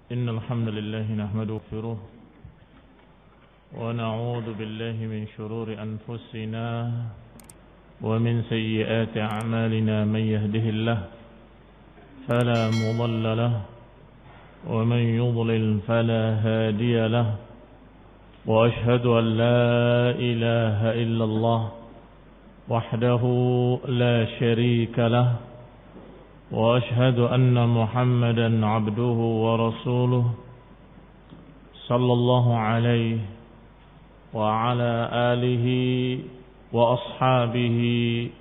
إن الحمد لله نحمده ونستغفره ونعوذ بالله من شرور أنفسنا ومن سيئات أعمالنا من يهده الله فلا مضل له ومن يضلل فلا هادي له وأشهد أن لا إله إلا الله وحده لا شريك له وأشهد أن محمدا عبده ورسوله صلى الله عليه وعلى آله وأصحابه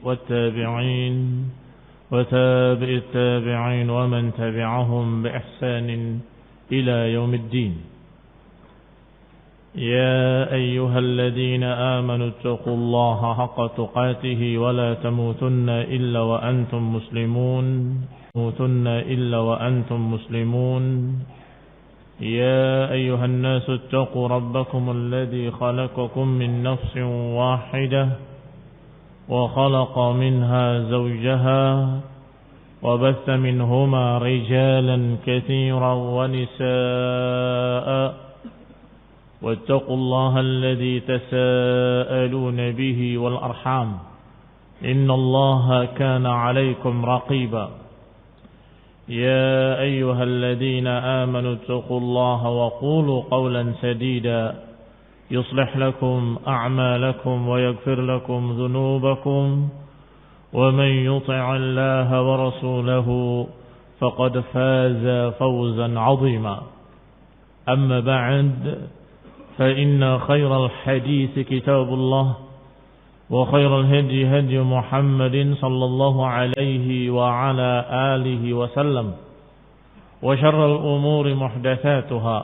والتابعين وتابع التابعين ومن تبعهم بإحسان إلى يوم الدين. يا أيها الذين آمنوا اتقوا الله حق تقاته ولا تموتن إلا وأنتم مسلمون يا أيها الناس اتقوا ربكم الذي خلقكم من نفس واحدة وخلق منها زوجها وبث منهما رجالا كثيرا ونساء واتقوا الله الذي تساءلون به والأرحام إن الله كان عليكم رقيبا يا أيها الذين آمنوا اتقوا الله وقولوا قولا سديدا يصلح لكم أعمالكم ويغفر لكم ذنوبكم ومن يطع الله ورسوله فقد فاز فوزا عظيما. أما بعد فإن خير الحديث كتاب الله وخير الهدي هدي محمد صلى الله عليه وعلى آله وسلم وشر الأمور محدثاتها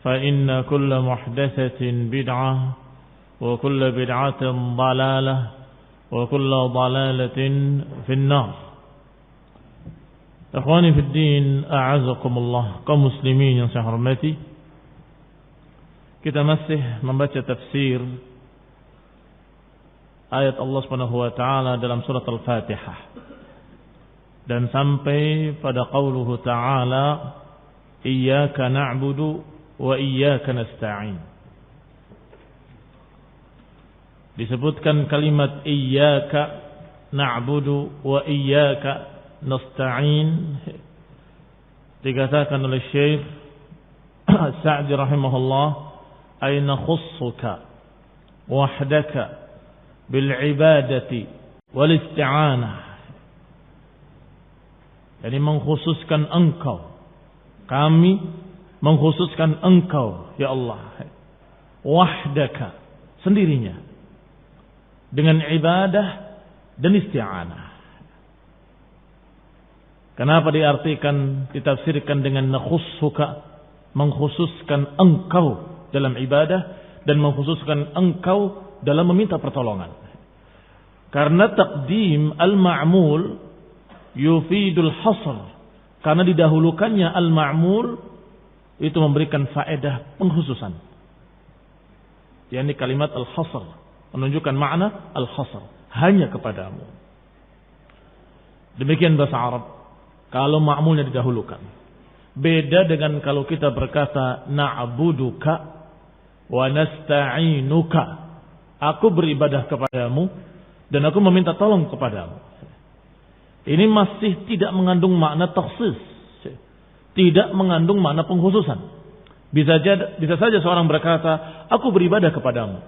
فإن كل محدثة بدعة وكل بدعة ضلالة وكل ضلالة في النار. Ikhwani fi din, a'azakumullah, kaum muslimin yang saya hormati. Kita masih membaca tafsir ayat Allah Subhanahu wa taala dalam surat Al-Fatihah. Dan sampai pada qauluhu ta'ala, iyyaka na'budu wa iyyaka nasta'in. Disebutkan kalimat iyyaka na'budu wa iyyaka nasta'in, dikatakan oleh Syekh Sa'di rahimahullah, ay nakhussuka wahdaka bil ibadati wal isti'anah. Yani mengkhususkan engkau, kami mengkhususkan engkau ya Allah, wahdaka, sendirinya, dengan ibadah dan isti'anah. Kenapa ditafsirkan dengan nakhussuka, mengkhususkan engkau dalam ibadah dan mengkhususkan engkau dalam meminta pertolongan? Karena taqdim al-ma'mul yufidul hasr, karena didahulukannya al-ma'mul itu memberikan faedah pengkhususan. Yani kalimat al-hasr menunjukkan makna al-hasr, hanya kepadamu. Demikian bahasa Arab kalau ma'mulnya didahulukan. Beda dengan kalau kita berkata na'buduka wa nasta'inuka, aku beribadah kepadamu dan aku meminta tolong kepadamu. Ini masih tidak mengandung makna takhsis, tidak mengandung makna pengkhususan. Bisa saja seorang berkata aku beribadah kepadamu,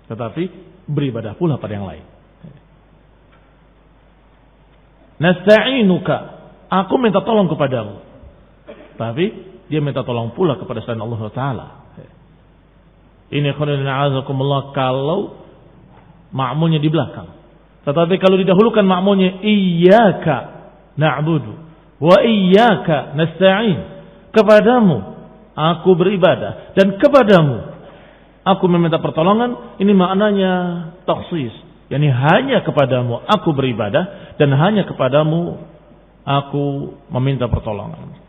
tetapi beribadah pula pada yang lain. Nasta'inuka, aku minta tolong kepadamu, tapi dia minta tolong pula kepada selain Allah Ta'ala. Ini khairullahazakumullah kalau ma'mulnya di belakang. Tetapi kalau didahulukan ma'mulnya iyyaka na'budu wa iyyaka nasta'in, kepadamu aku beribadah dan kepadamu aku meminta pertolongan, ini maknanya takhsis. Yani hanya kepadamu aku beribadah dan hanya kepadamu aku meminta pertolongan.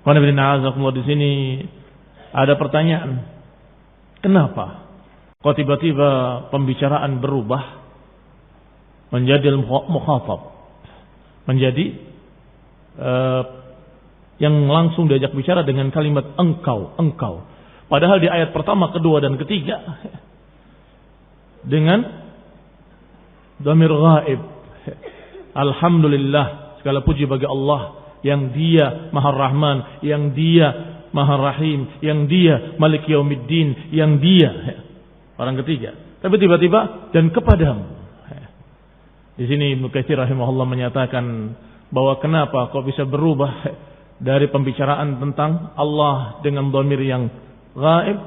Di sini ada pertanyaan, kenapa kok tiba-tiba pembicaraan berubah menjadi mukhatab, menjadi yang langsung diajak bicara dengan kalimat engkau, engkau. Padahal di ayat pertama, kedua, dan ketiga dengan dhamir ghaib. Alhamdulillah, segala puji bagi Allah yang Dia Maha Rahman, yang Dia Maha Rahim, yang Dia Malik Yaumiddin, yang Dia orang ketiga. Tapi tiba-tiba dan kepadamu. Di sini Ibnu Katsir rahimahullah menyatakan bahwa kenapa kok bisa berubah dari pembicaraan tentang Allah dengan dhamir yang ghaib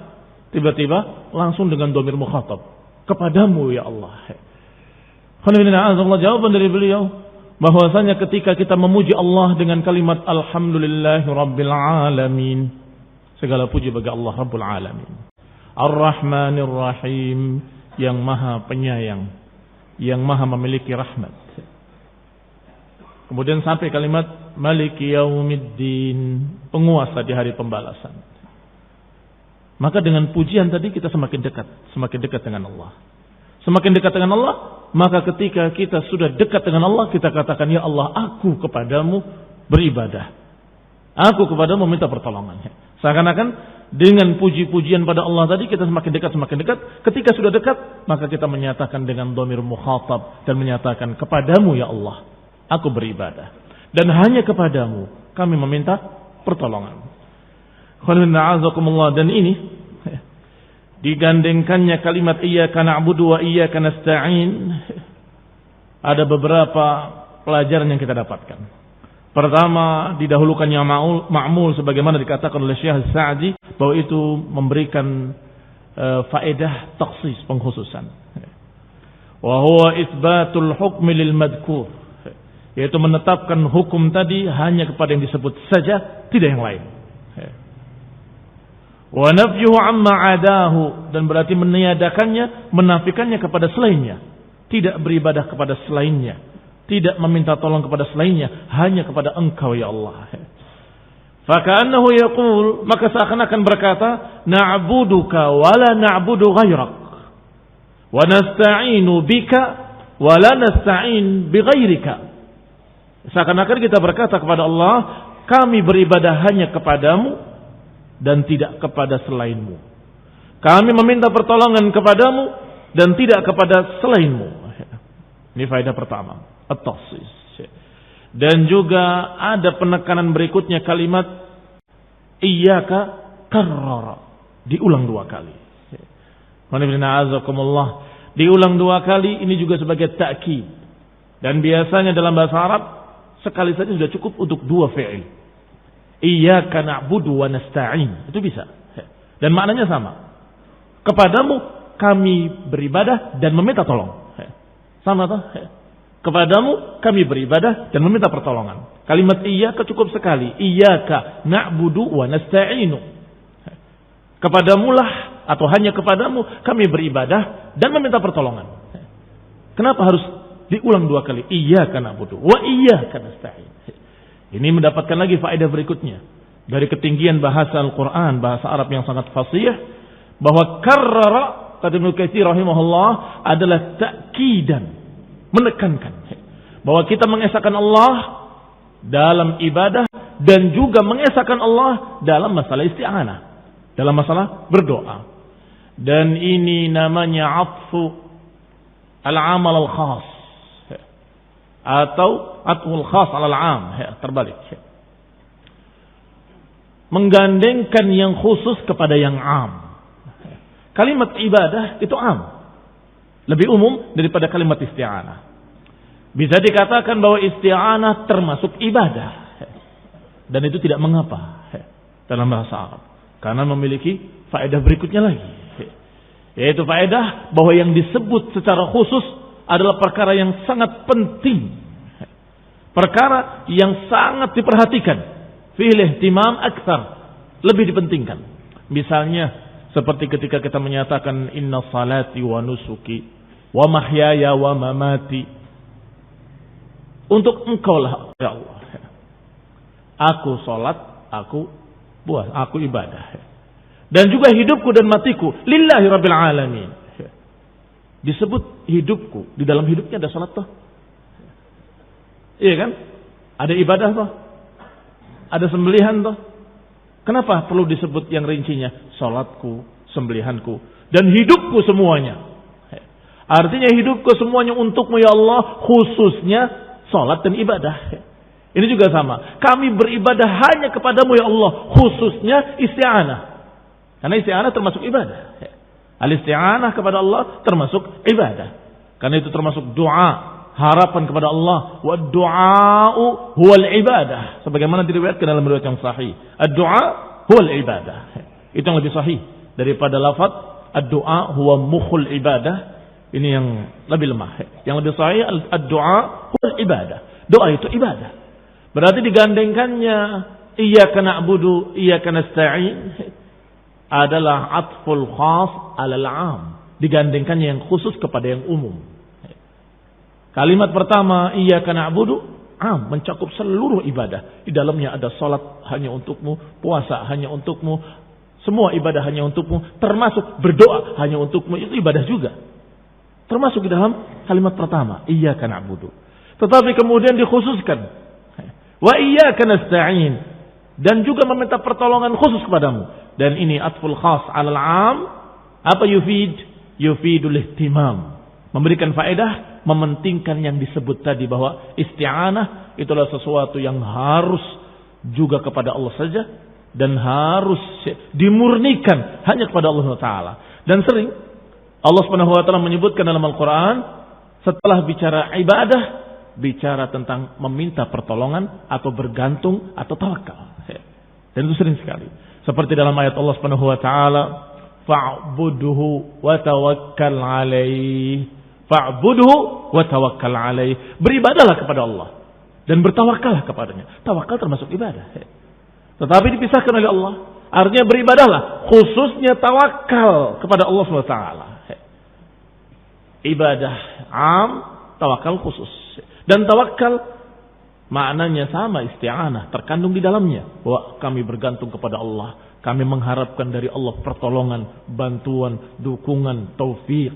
tiba-tiba langsung dengan dhamir mukhatab, kepadamu ya Allah. Jawaban dari beliau bahwasanya ketika kita memuji Allah dengan kalimat alhamdulillahi rabbil alamin, segala puji bagi Allah Rabbul alamin, Ar-Rahmanir Rahim, yang maha penyayang, yang maha memiliki rahmat. Kemudian sampai kalimat Maliki Yaumiddin, penguasa di hari pembalasan. Maka dengan pujian tadi kita semakin dekat dengan Allah. Semakin dekat dengan Allah, maka ketika kita sudah dekat dengan Allah, kita katakan, ya Allah, aku kepadamu beribadah. Aku kepadamu minta pertolongan. Seakan-akan dengan puji-pujian pada Allah tadi kita semakin dekat. Ketika sudah dekat, maka kita menyatakan dengan dhamir mukhatab dan menyatakan, kepadamu ya Allah aku beribadah, dan hanya kepadamu kami meminta pertolongan. Dan ini digandengkannya kalimat iyyaka na'budu wa iyyaka nasta'in. Ada beberapa pelajaran yang kita dapatkan. Pertama, didahulukannya ma'mul sebagaimana dikatakan oleh Syekh Sa'di bahwa itu memberikan faedah takhsis, pengkhususan. Wa huwa itsbatul hukmi lil madhkur, yaitu menetapkan hukum tadi hanya kepada yang disebut saja, tidak yang lain. Wa nafyuhu amma adahu, dan berarti meniadakannya, menafikannya kepada selainnya, tidak beribadah kepada selainnya, tidak meminta tolong kepada selainnya, hanya kepada Engkau ya Allah. Faka'annahu yaqul, maka seakan-akan berkata, na'buduka wa la na'budu ghairak, wa nasta'inu bika wa la nasta'in bighairika. Seakan-akan kita berkata kepada Allah, kami beribadah hanya kepadamu dan tidak kepada selainmu. Kami meminta pertolongan kepadamu dan tidak kepada selainmu. Ini faedah pertama, at-takhsis. Dan juga ada penekanan berikutnya kalimat iyyaka karrara, diulang 2 kali. Diulang 2 kali, ini juga sebagai ta'kid. Dan biasanya dalam bahasa Arab sekali saja sudah cukup untuk 2 fi'il. Iyyaka na'budu wa nasta'in, itu bisa. Dan maknanya sama. Kepadamu kami beribadah dan meminta tolong. Sama toh? Kepadamu kami beribadah dan meminta pertolongan. Kalimat iyyaka cukup sekali. Iyyaka na'budu wa nasta'inu. Kepadamulah atau hanya kepadamu kami beribadah dan meminta pertolongan. Kenapa harus diulang 2 kali? Iyyaka na'budu wa iyyaka nasta'in. Ini mendapatkan lagi faedah berikutnya. Dari ketinggian bahasa Al-Quran, bahasa Arab yang sangat fasih, bahwa karrara, kata Ibnu Katsir rahimahullah, adalah ta'kidan, menekankan bahwa kita mengesahkan Allah dalam ibadah dan juga mengesahkan Allah dalam masalah isti'anah, dalam masalah berdoa. Dan ini namanya atfu al-amal al-khas atau atful khas al-am, terbalik. Menggandengkan yang khusus kepada yang am. Kalimat ibadah itu am, lebih umum daripada kalimat isti'anah. Bisa dikatakan bahwa isti'anah termasuk ibadah. Dan itu tidak mengapa dalam bahasa Arab. Karena memiliki faedah berikutnya lagi. Yaitu faedah bahwa yang disebut secara khusus adalah perkara yang sangat penting. Perkara yang sangat diperhatikan. Fil ihtimam aktsar, lebih dipentingkan. Misalnya seperti ketika kita menyatakan inna salati wa nusuki wa mahyaya wa mamati, untuk Engkau lah ya Allah. Aku salat, aku puasa, aku ibadah. Dan juga hidupku dan matiku lillahi rabbil alamin. Disebut hidupku, di dalam hidupnya ada salat toh. Iya kan? Ada ibadah toh. Ada sembelihan toh. Kenapa perlu disebut yang rincinya? Salatku, sembelihanku, dan hidupku semuanya. Artinya hidupku semuanya untukmu ya Allah, khususnya salat dan ibadah. Ini juga sama. Kami beribadah hanya kepadamu ya Allah, khususnya isti'anah. Karena isti'anah termasuk ibadah. Al-isti'anah kepada Allah termasuk ibadah. Karena itu termasuk doa, harapan kepada Allah. Wa du'a'u huwal ibadah. Sebagaimana diriwayatkan dalam riwayat yang sahih. Ad-du'a huwal ibadah. Itu yang lebih sahih daripada lafaz ad-du'a huwa mukhul ibadah. Ini yang lebih lemah. Yang lebih sahih ad-du'a huwal ibadah. Doa itu ibadah. Berarti digandengkannya iyyaka na'budu iyyaka nasta'in adalah atful khas 'alal 'am. Digandengkannya yang khusus kepada yang umum. Kalimat pertama iyyaka na'budu am, mencakup seluruh ibadah. Di dalamnya ada salat hanya untukmu, puasa hanya untukmu, semua ibadah hanya untukmu, termasuk berdoa hanya untukmu, itu ibadah juga. Termasuk di dalam kalimat pertama iyyaka na'budu. Tetapi kemudian dikhususkan wa iyyaka nasta'in, dan juga meminta pertolongan khusus kepadamu. Dan ini atful khas 'alal 'am. Apa yufid? Yufidul ihtimam. Memberikan faedah, mementingkan yang disebut tadi bahwa isti'anah itulah sesuatu yang harus juga kepada Allah saja dan harus dimurnikan hanya kepada Allah Taala. Dan sering Allah Subhanahu wa taala menyebutkan dalam Al-Qur'an setelah bicara ibadah, bicara tentang meminta pertolongan atau bergantung atau tawakal. Dan itu sering sekali. Seperti dalam ayat Allah Subhanahu wa taala, fa'budhu wa tawakkal 'alaihi. Fa'budhu wa tawakkal 'alaihi. Beribadahlah kepada Allah dan bertawakallah kepadanya. Tawakal termasuk ibadah. Tetapi dipisahkan oleh Allah. Artinya beribadahlah, khususnya tawakal kepada Allah Subhanahu wa taala. Ibadah 'am, tawakal khusus. Dan tawakal maknanya sama, isti'anah terkandung di dalamnya. Bahwa kami bergantung kepada Allah, kami mengharapkan dari Allah pertolongan, bantuan, dukungan, taufik.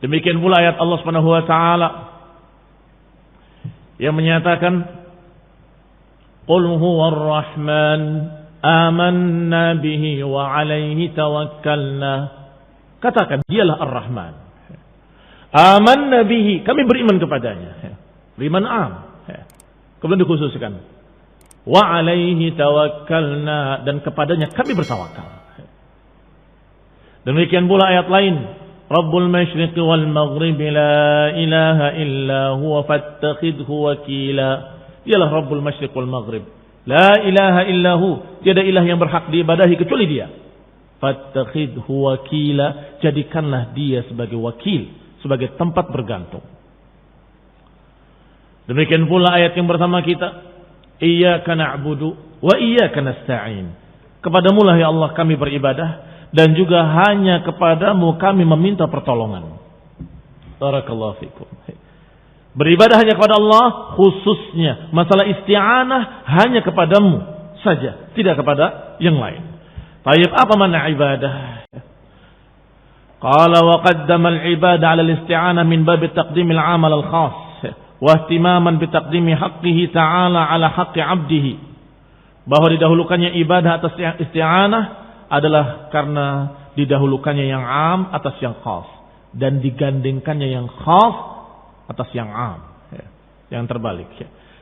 Demikian pula ayat Allah Subhanahu wa taala yang menyatakan qul huwar rahman amanna bihi wa 'alaihi tawakkalna. Katakan dialah Ar-Rahman. Amanna bihi, kami beriman kepadanya. Beriman am. Kemudian dikhususkan wa 'alaihi tawakkalna, dan kepadanya kami bertawakal. Demikian pula ayat lain, Rabbul masyriqi wal maghribi la ilaha illa huwa fattakhidhu wakila. Dialah Rabbul masyriq wal maghrib. La ilaha illa hu, tiada ilah yang berhak diibadahi kecuali dia. Fattakhidhu wakila, jadikanlah dia sebagai wakil, sebagai tempat bergantung. Demikian pula ayat yang bersama kita, iyyaka na'budu wa iyyaka nasta'in. Kepadamu lah ya Allah kami beribadah, dan juga hanya kepadamu kami meminta pertolongan. Barakallahu fikum. Beribadah hanya kepada Allah, khususnya masalah isti'anah hanya kepadamu saja, tidak kepada yang lain. Tayyib, apa makna ibadah? Qala wa qaddama al-ibadah 'ala al-isti'anah min bab taqdim al-'amal al-khas wa ihtimaman bi taqdimi haqqihi ta'ala 'ala haqqi 'abdihi. Bahwa didahulukannya ibadah atas isti'anah adalah karena didahulukannya yang 'am atas yang khas, dan digandengkannya yang khas atas yang 'am, yang terbalik.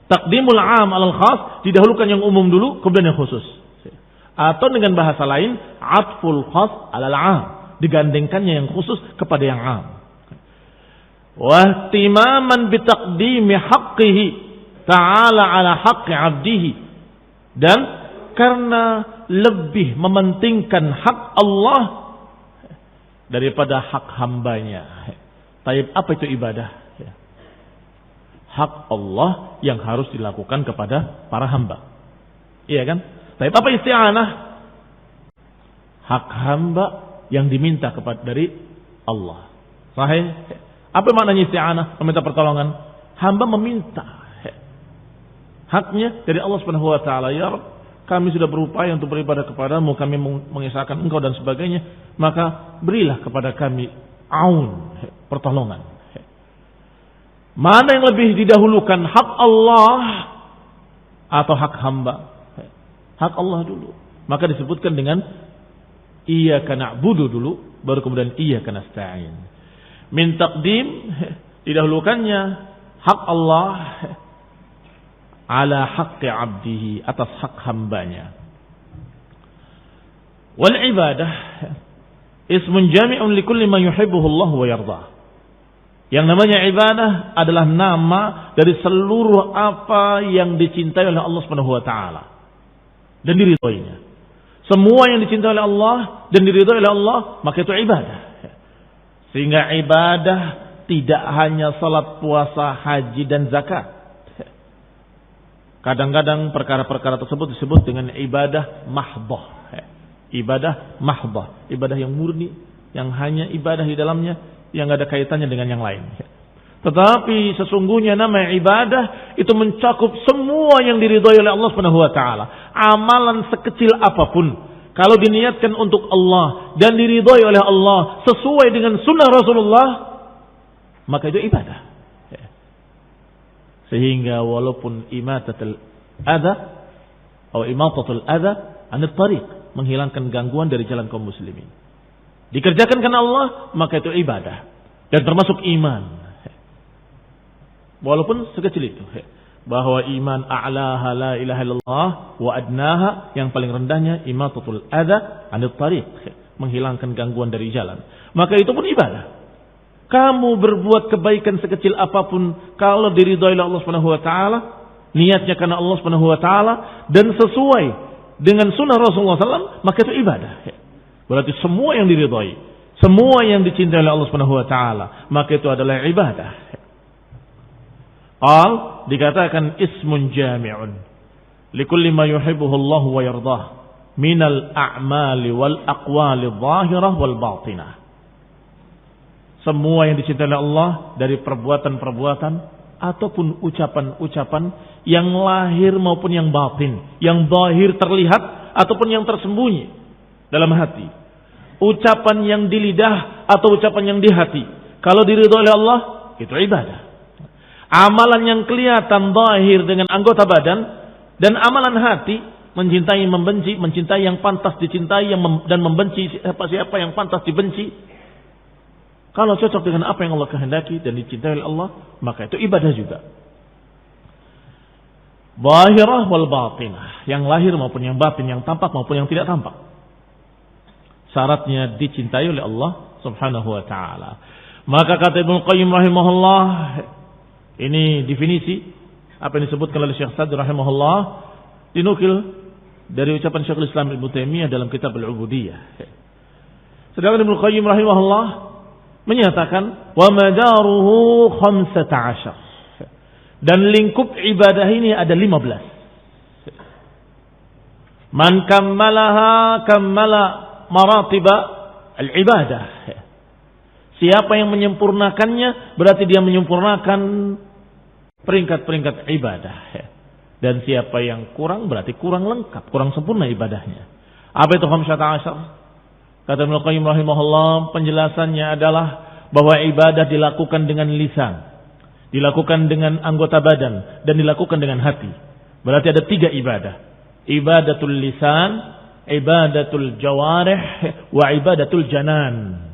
Taqdimul 'am 'alal khas, didahulukan yang umum dulu kemudian yang khusus. Atau dengan bahasa lain, atful khas 'alal 'am, digandengkannya yang khusus kepada yang 'am. Wa ihtimaman bi taqdimi haqqihi ta'ala 'ala haqqi 'abdihi, dan karena lebih mementingkan hak Allah daripada hak hambanya. Taib, apa itu ibadah? Hak Allah yang harus dilakukan kepada para hamba. Iya kan? Taib, apa isti'anah? Hak hamba yang diminta kepada dari Allah. Sahih? Apa maknanya isti'anah? Meminta pertolongan. Hamba meminta haknya dari Allah Subhanahu wa taala. Ya Rabb, kami sudah berupaya untuk beribadah kepadamu, kami mengisahkan engkau dan sebagainya, maka berilah kepada kami aun, pertolongan. Mana yang lebih didahulukan, hak Allah atau hak hamba. Hak Allah dulu. Maka disebutkan dengan iyyaka na'budu dulu, baru kemudian iyyaka nasta'in. Min taqdim, didahulukannya hak Allah ala haqqi 'abdihi, atas hak hambanya. Wal ibadah ismun jami'un likulli ma yuhibbuhu Allah wa yardah. Yang namanya ibadah adalah nama dari seluruh apa yang dicintai oleh Allah Subhanahu wa taala dan diridhoinya. Semua yang dicintai oleh Allah dan diridhoi oleh Allah, maka itu ibadah. Sehingga ibadah tidak hanya salat, puasa, haji dan zakat. Kadang-kadang perkara-perkara tersebut disebut dengan ibadah mahdhah. Ibadah mahdhah, ibadah yang murni, yang hanya ibadah di dalamnya, yang tidak ada kaitannya dengan yang lain. Tetapi sesungguhnya nama ibadah itu mencakup semua yang diridhai oleh Allah Subhanahu wa taala. Amalan sekecil apapun, kalau diniatkan untuk Allah dan diridhai oleh Allah sesuai dengan sunnah Rasulullah, maka itu ibadah. Sehingga walaupun imatatul adha atau imatatul adha 'anil tariq, menghilangkan gangguan dari jalan kaum muslimin, dikerjakan karena Allah, maka itu ibadah dan termasuk iman. Walaupun sekecil itu, bahwa iman a'laha la ilaha illallah wa adnaha, yang paling rendahnya imatatul adha 'anil tariq, menghilangkan gangguan dari jalan, maka itu pun ibadah. Kamu berbuat kebaikan sekecil apapun, kalau diridhoi oleh Allah Subhanahu wa taala, niatnya karena Allah Subhanahu wa taala dan sesuai dengan sunnah Rasulullah SAW, maka itu ibadah. Berarti semua yang diridhai, semua yang dicintai oleh Allah Subhanahu wa taala, maka itu adalah ibadah. Dikatakan ismun jami'un likulli ma yuhibbuhu Allah wa yardah minal a'mali wal aqwali dhahirah wal batinah. Semua yang dicintai oleh Allah dari perbuatan-perbuatan ataupun ucapan-ucapan yang lahir maupun yang batin, yang zahir terlihat ataupun yang tersembunyi dalam hati. Ucapan yang di lidah atau ucapan yang di hati, kalau diridhoi oleh Allah, itu ibadah. Amalan yang kelihatan zahir dengan anggota badan dan amalan hati, mencintai, membenci, mencintai yang pantas dicintai dan membenci siapa-siapa yang pantas dibenci, kalau cocok dengan apa yang Allah kehendaki dan dicintai oleh Allah, maka itu ibadah juga. Zahirah wal batinah, yang lahir maupun yang batin, yang tampak maupun yang tidak tampak. Syaratnya dicintai oleh Allah Subhanahu wa taala. Maka kata Ibnu Qayyim rahimahullah, ini definisi apa yang disebutkan oleh Syekh Sa'di rahimahullah, dinukil dari ucapan Syekhul Islam Ibnu Taimiyah dalam kitab Al-Ubudiyah. Sedangkan Ibnu Qayyim rahimahullah menyatakan wa madaruhu 15, dan lingkup ibadah ini ada 15. Man kammalaha kammala maratiba al-ibadah. Siapa yang menyempurnakannya berarti dia menyempurnakan peringkat-peringkat ibadah. Dan siapa yang kurang berarti kurang lengkap, kurang sempurna ibadahnya. Apa itu 15? Kata Ibnu Qayyim rahimahullah, penjelasannya adalah bahwa ibadah dilakukan dengan lisan, dilakukan dengan anggota badan, dan dilakukan dengan hati. Berarti ada 3 ibadah. Ibadatul lisan, ibadatul jawarih, wa ibadatul janan.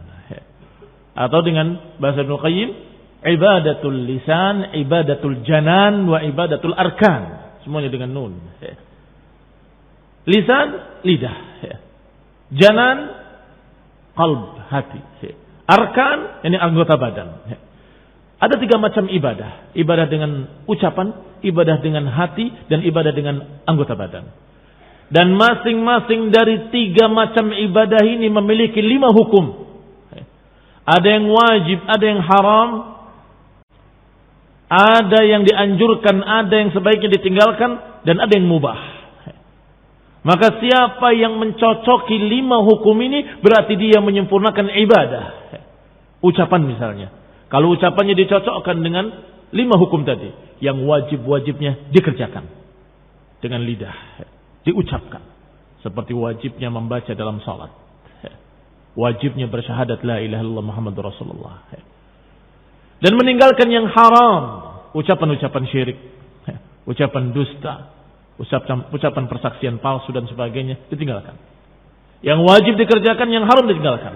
Atau dengan bahasa Ibnu Qayyim, ibadatul lisan, ibadatul janan, wa ibadatul arkan. Semuanya dengan nun. Lisan, lidah. Janan, qalb, hati. Arkan, ini anggota badan. Ada 3 macam ibadah. Ibadah dengan ucapan, ibadah dengan hati, dan ibadah dengan anggota badan. Dan masing-masing dari 3 macam ibadah ini memiliki 5 hukum. Ada yang wajib, ada yang haram, ada yang dianjurkan, ada yang sebaiknya ditinggalkan, dan ada yang mubah. Maka siapa yang mencocoki 5 hukum ini berarti dia menyempurnakan ibadah. Ucapan misalnya, kalau ucapannya dicocokkan dengan 5 hukum tadi, yang wajib-wajibnya dikerjakan dengan lidah, diucapkan, seperti wajibnya membaca dalam salat, wajibnya bersyahadat la ilaha illallah Muhammadur Rasulullah, dan meninggalkan yang haram, ucapan-ucapan syirik, ucapan dusta, ucapan persaksian palsu dan sebagainya ditinggalkan. Yang wajib dikerjakan, yang haram ditinggalkan.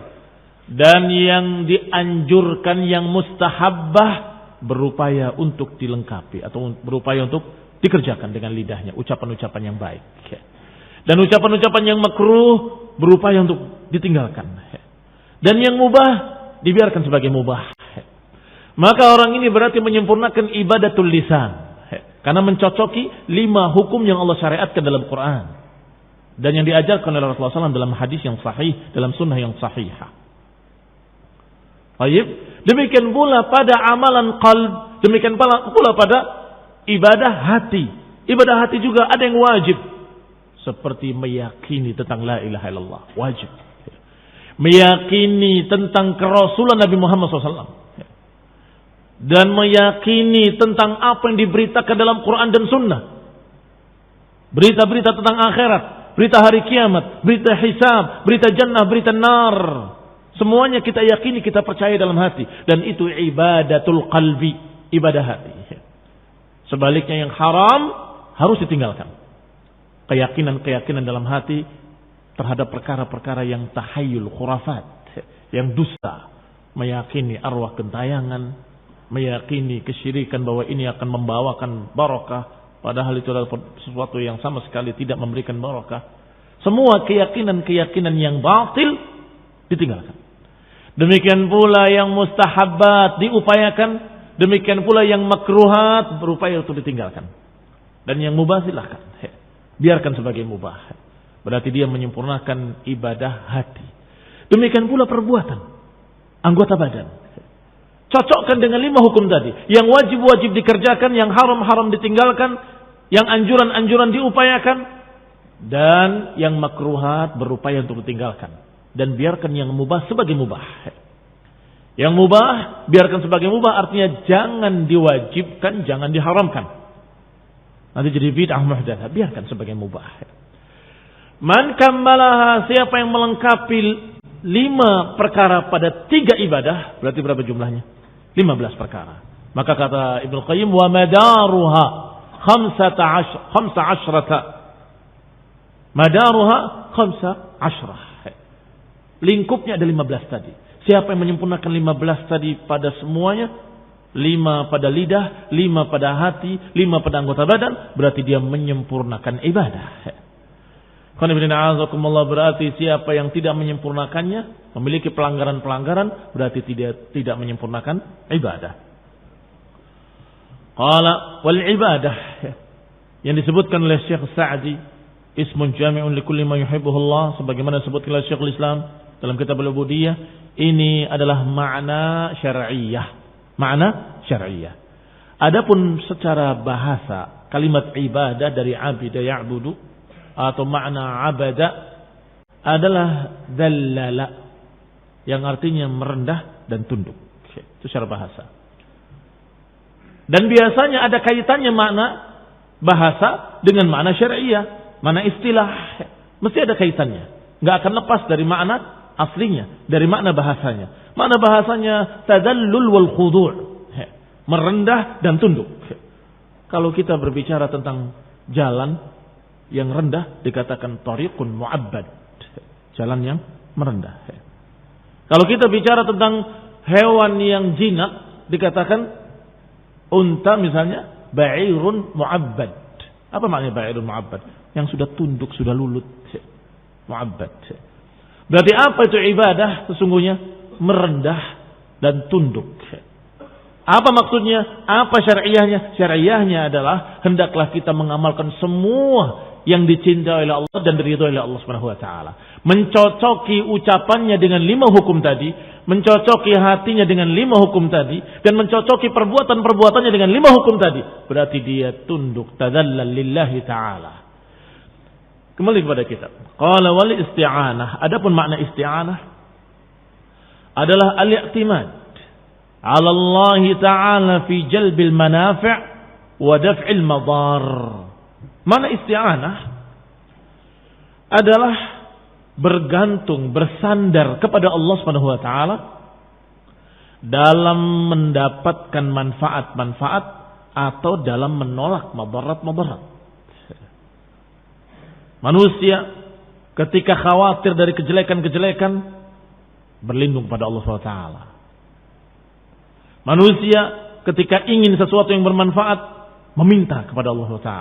Dan yang dianjurkan, yang mustahabbah, berupaya untuk dilengkapi atau berupaya untuk dikerjakan dengan lidahnya, ucapan-ucapan yang baik. Dan ucapan-ucapan yang makruh berupaya untuk ditinggalkan. Dan yang mubah dibiarkan sebagai mubah. Maka orang ini berarti menyempurnakan ibadatul lisan, karena mencocoki 5 hukum yang Allah syariatkan dalam Quran dan yang diajarkan oleh Rasulullah SAW dalam hadis yang sahih, dalam sunnah yang sahihah. Baik, demikian pula pada amalan qalb, demikian pula pada ibadah hati. Ibadah hati juga ada yang wajib, seperti meyakini tentang la ilaha illallah, wajib. Meyakini tentang kerasulan Nabi Muhammad SAW. Dan meyakini tentang apa yang diberitakan dalam Quran dan Sunnah. Berita-berita tentang akhirat, berita hari kiamat, berita hisab, berita jannah, berita nar. Semuanya kita yakini, kita percaya dalam hati. Dan itu ibadatul qalbi, ibadah hati. Sebaliknya yang haram harus ditinggalkan. Keyakinan-keyakinan dalam hati terhadap perkara-perkara yang tahayyul, khurafat, yang dusta. Meyakini arwah gentayangan, meyakini kesyirikan bahwa ini akan membawakan barakah, padahal itu adalah sesuatu yang sama sekali tidak memberikan barakah. Semua keyakinan-keyakinan yang batil ditinggalkan. Demikian pula yang mustahabbat diupayakan, demikian pula yang makruhat berupaya untuk ditinggalkan. Dan yang mubah silahkan, biarkan sebagai mubah. Berarti dia menyempurnakan ibadah hati. Demikian pula perbuatan, anggota badan. Cocokkan dengan 5 hukum tadi. Yang wajib-wajib dikerjakan, yang haram-haram ditinggalkan, yang anjuran-anjuran diupayakan, dan yang makruhat berupaya untuk ditinggalkan. Dan biarkan yang mubah sebagai mubah. Yang mubah biarkan sebagai mubah, artinya jangan diwajibkan, jangan diharamkan. Nanti jadi bid'ah muhdatsah, biarkan sebagai mubah. Man kammalaha, siapa yang melengkapi 5 perkara pada 3 ibadah, berarti berapa jumlahnya? 15 perkara. Maka kata Ibnu Qayyim, wa madaruha 15. Madaruha 15. Lingkupnya ada 15 tadi. Siapa yang menyempurnakan 15 tadi pada semuanya, 5 pada lidah, 5 pada hati, 5 pada anggota badan, berarti dia menyempurnakan ibadah. Berarti siapa yang tidak menyempurnakannya, memiliki pelanggaran-pelanggaran, berarti tidak menyempurnakan ibadah. Qala wal ibadah, yang disebutkan oleh Syekh Sa'di, ismun jami'un likulli ma yuhibbuhullah, sebagaimana disebutkan oleh Syekhul Islam dalam kitab Al-Ubudiyah, ini adalah makna syar'iyyah. Makna syar'iyyah. Adapun secara bahasa, kalimat ibadah dari abida ya'budu atau makna abada adalah dallala, yang artinya merendah dan tunduk. Itu secara bahasa. Dan biasanya ada kaitannya makna bahasa dengan makna syar'iyyah, makna istilah. Mesti ada kaitannya. Enggak akan lepas dari makna aslinya, dari makna bahasanya. Makna bahasanya tadallul wal khudu', merendah dan tunduk. Kalau kita berbicara tentang jalan yang rendah, dikatakan tariqun mu'abbad, jalan yang merendah. Kalau kita bicara tentang hewan yang jinak, dikatakan unta misalnya ba'irun mu'abbad. Apa maknanya ba'irun mu'abbad? Yang sudah tunduk, sudah lulut. Mu'abbad. Berarti apa itu ibadah? Sesungguhnya merendah dan tunduk. Apa maksudnya? Apa syariahnya? Syariahnya adalah hendaklah kita mengamalkan semua yang dicintai oleh Allah dan diridhoi oleh Allah Subhanahu wa taala. Mencocoki ucapannya dengan 5 hukum tadi, mencocoki hatinya dengan 5 hukum tadi, dan mencocoki perbuatan-perbuatannya dengan 5 hukum tadi. Berarti dia tunduk, tadallal lillahi taala. Kembali kepada kita. Qala wal isti'anah. Adapun makna isti'anah adalah al-i'timad 'ala Allah Ta'ala fi jalbil manafi' wa daf'il madar. Makna isti'anah adalah bergantung, bersandar kepada Allah Subhanahu wa taala dalam mendapatkan manfaat-manfaat atau dalam menolak madarat-madarat. Manusia ketika khawatir dari kejelekan-kejelekan berlindung pada Allah SWT. Manusia ketika ingin sesuatu yang bermanfaat meminta kepada Allah SWT.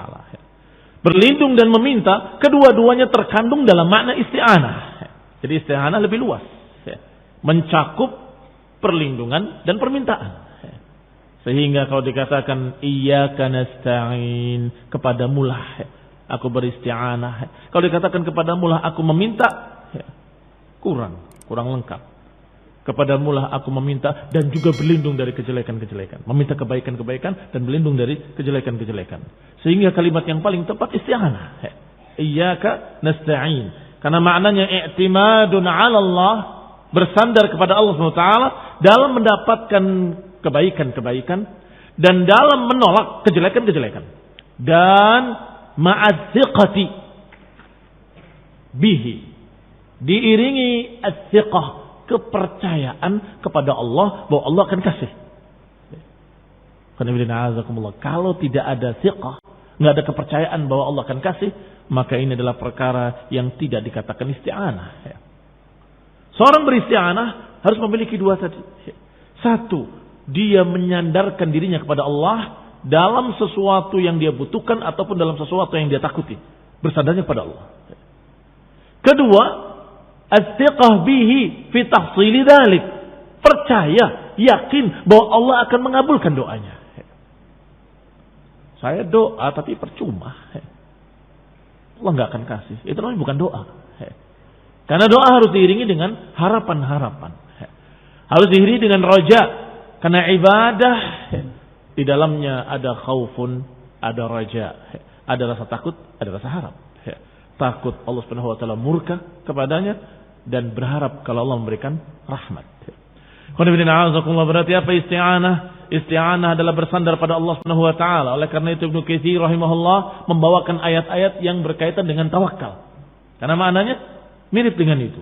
Berlindung dan meminta, kedua-duanya terkandung dalam makna isti'anah. Jadi isti'anah lebih luas, mencakup perlindungan dan permintaan. Sehingga kalau dikatakan iyyaka nasta'in, kepadamulah aku beristi'anah. Kalau dikatakan kepadamulah aku meminta, kurang lengkap. Kepadamulah aku meminta dan juga berlindung dari kejelekan-kejelekan. Meminta kebaikan-kebaikan dan berlindung dari kejelekan-kejelekan. Sehingga kalimat yang paling tepat isti'anah. Iyyaka nasta'in. Karena maknanya i'timadun 'ala Allah, bersandar kepada Allah SWT dalam mendapatkan kebaikan-kebaikan dan dalam menolak kejelekan-kejelekan. Dan ma'adziqati bihi, diiringi adziqah, kepercayaan kepada Allah bahwa Allah akan kasih. Kalau tidak ada thiqah, nggak ada kepercayaan bahwa Allah akan kasih, maka ini adalah perkara yang tidak dikatakan isti'anah. Seorang beristi'anah harus memiliki dua tadi. Satu, dia menyandarkan dirinya kepada Allah dalam sesuatu yang dia butuhkan ataupun dalam sesuatu yang dia takuti. Bersandarnya kepada Allah. Kedua, as-thiqah bihi fi tahsili dzalik. Percaya, yakin bahwa Allah akan mengabulkan doanya. Saya doa tapi percuma. Allah enggak akan kasih. Itu namanya bukan doa. Karena doa harus diiringi dengan harapan-harapan. Harus diiringi dengan raja. Karena ibadah di dalamnya ada khaufun, ada raja, ada rasa takut, ada rasa harap. Takut Allah Subhanahu wa taala murka kepadanya dan berharap kalau Allah memberikan rahmat. Berarti apa isti'anah? Isti'anah adalah bersandar pada Allah Subhanahu wa taala. Oleh karena itu Ibnu Katsir rahimahullah membawakan ayat-ayat yang berkaitan dengan tawakal. Karena maknanya mirip dengan itu.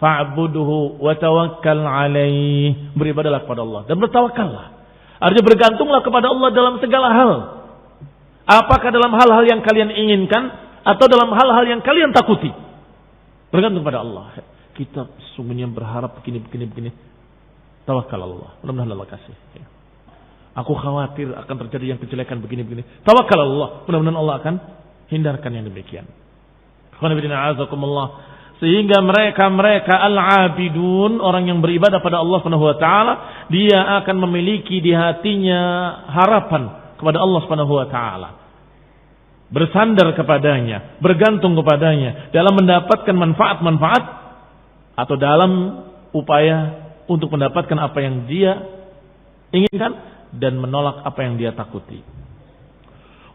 Fa'budhu wa tawakkal alaih. Beribadahlah kepada Allah dan bertawakallah. Artinya bergantunglah kepada Allah dalam segala hal. Apakah dalam hal-hal yang kalian inginkan atau dalam hal-hal yang kalian takuti. Bergantung pada Allah. Kita sungguhnya berharap begini. Tawakal Allah. Mudah-mudahan Allah kasih. Aku khawatir akan terjadi yang kejelekan begini. Tawakal Allah. Mudah-mudahan Allah akan hindarkan yang demikian. Sehingga mereka al-abidun, orang yang beribadah pada Allah Subhanahu wa taala, dia akan memiliki di hatinya harapan kepada Allah Subhanahu wa taala. Bersandar kepadanya, bergantung kepadanya dalam mendapatkan manfaat-manfaat atau dalam upaya untuk mendapatkan apa yang dia inginkan dan menolak apa yang dia takuti.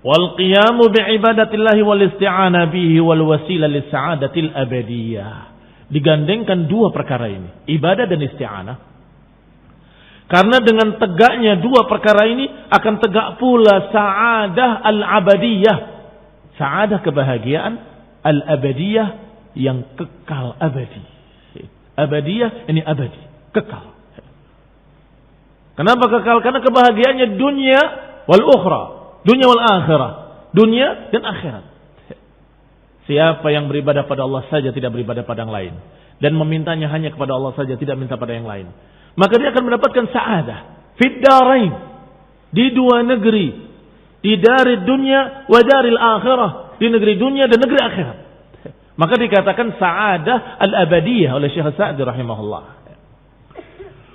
Wal qiyamu bi ibadatillahi wal isti'ana bihi wal wasila lis sa'adatil abadiyah. Digandengkan dua perkara ini, ibadah dan isti'anah. Karena dengan tegaknya dua perkara ini akan tegak pula sa'adah al-abadiyah. Sa'adah kebahagiaan al-abadiyah yang kekal abadi. Abadiyah ini abadi, kekal. Kenapa kekal? Karena kebahagiaannya dunia wal ukhra, dunia wal akhirah, dunia dan akhirat. Siapa yang beribadah pada Allah saja, tidak beribadah pada yang lain, dan memintanya hanya kepada Allah saja, tidak minta pada yang lain, maka dia akan mendapatkan sa'adah fid darain, di dua negeri, di dari dunia wa daril akhirah, di negeri dunia dan negeri akhirat. Maka dikatakan sa'adah al-abadiyah oleh Syekh Sa'di rahimahullah.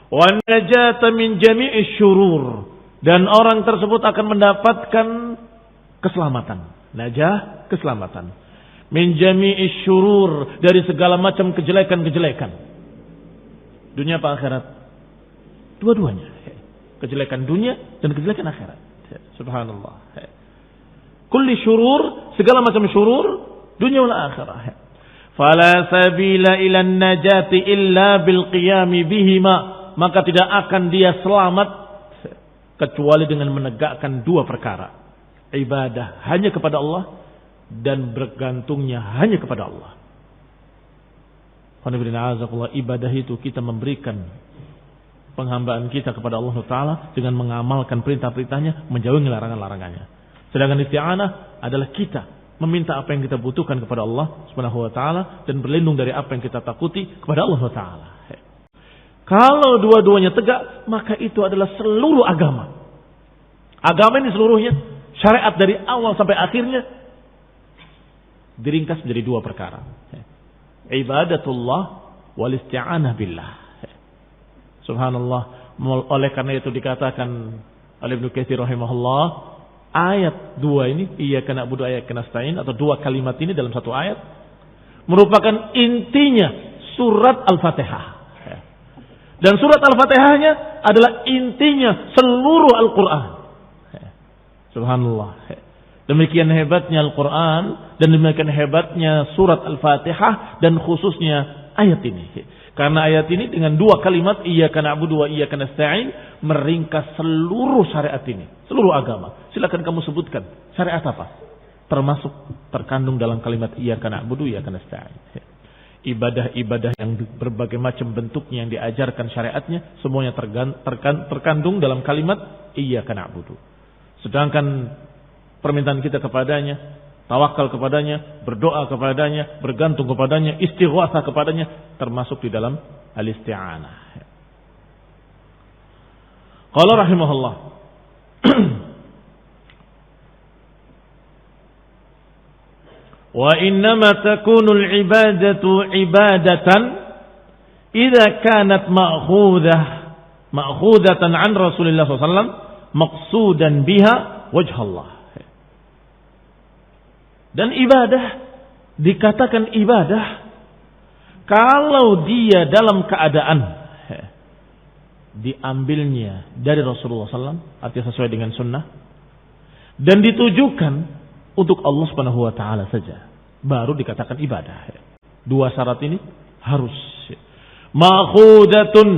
Wa najata min jami'i syurur, dan orang tersebut akan mendapatkan keselamatan. Najah, keselamatan. Min jami'i syurur, dari segala macam kejelekan-kejelekan. Dunia apa akhirat? Dua-duanya. Kejelekan dunia dan kejelekan akhirat. Subhanallah. Kulli syurur, segala macam syurur, dunia wal akhirah. Fala sabila ila najati illa bil qiyami bihima, maka tidak akan dia selamat kecuali dengan menegakkan dua perkara. Ibadah hanya kepada Allah dan bergantungnya hanya kepada Allah. Ibadah itu kita memberikan penghambaan kita kepada Allah Ta'ala dengan mengamalkan perintah-perintahnya, menjauhi larangan-larangannya. Sedangkan isti'anah adalah kita meminta apa yang kita butuhkan kepada Allah Subhanahu wa taala dan berlindung dari apa yang kita takuti kepada Allah Subhanahu wa taala. Kalau dua-duanya tegak, maka itu adalah seluruh agama. Agama ini seluruhnya, syariat dari awal sampai akhirnya diringkas menjadi dua perkara. Ibadatullah wal isti'anah billah. Subhanallah. Oleh karena itu dikatakan oleh Ibnu Katsir rahimahullah, ayat dua ini, iyyaka na'budu wa iyyaka nasta'in, atau dua kalimat ini dalam satu ayat merupakan intinya surat Al-Fatihah. Dan surat Al-Fatihahnya adalah intinya seluruh Al-Quran. Subhanallah. Demikian hebatnya Al-Quran dan demikian hebatnya surat Al-Fatihah dan khususnya ayat ini. Karena ayat ini dengan dua kalimat iyyaka na'budu wa iyyaka nasta'in meringkas seluruh syariat ini, seluruh agama. Silakan kamu sebutkan syariat apa? Termasuk terkandung dalam kalimat iyyaka na'budu wa iyyaka nasta'in. Ibadah-ibadah yang berbagai macam bentuknya yang diajarkan syariatnya semuanya terkandung dalam kalimat iyyaka na'budu. Sedangkan permintaan kita kepadanya, tawakal kepadanya, berdoa kepadanya, bergantung kepadanya, istighatsah kepadanya termasuk di dalam al-isti'anah. Qala rahimahullah wa innama takunu al-ibadatu ibadatan idza kanat ma'khudatan an Rasulillah sallallahu alaihi wasallam maqsudan biha wajh Allah. Dan ibadah dikatakan ibadah kalau dia dalam keadaan diambilnya dari Rasulullah SAW, artinya sesuai dengan sunnah, dan ditujukan untuk Allah Subhanahu wa taala saja, baru dikatakan ibadah. Dua syarat ini harus. Ma'khudatun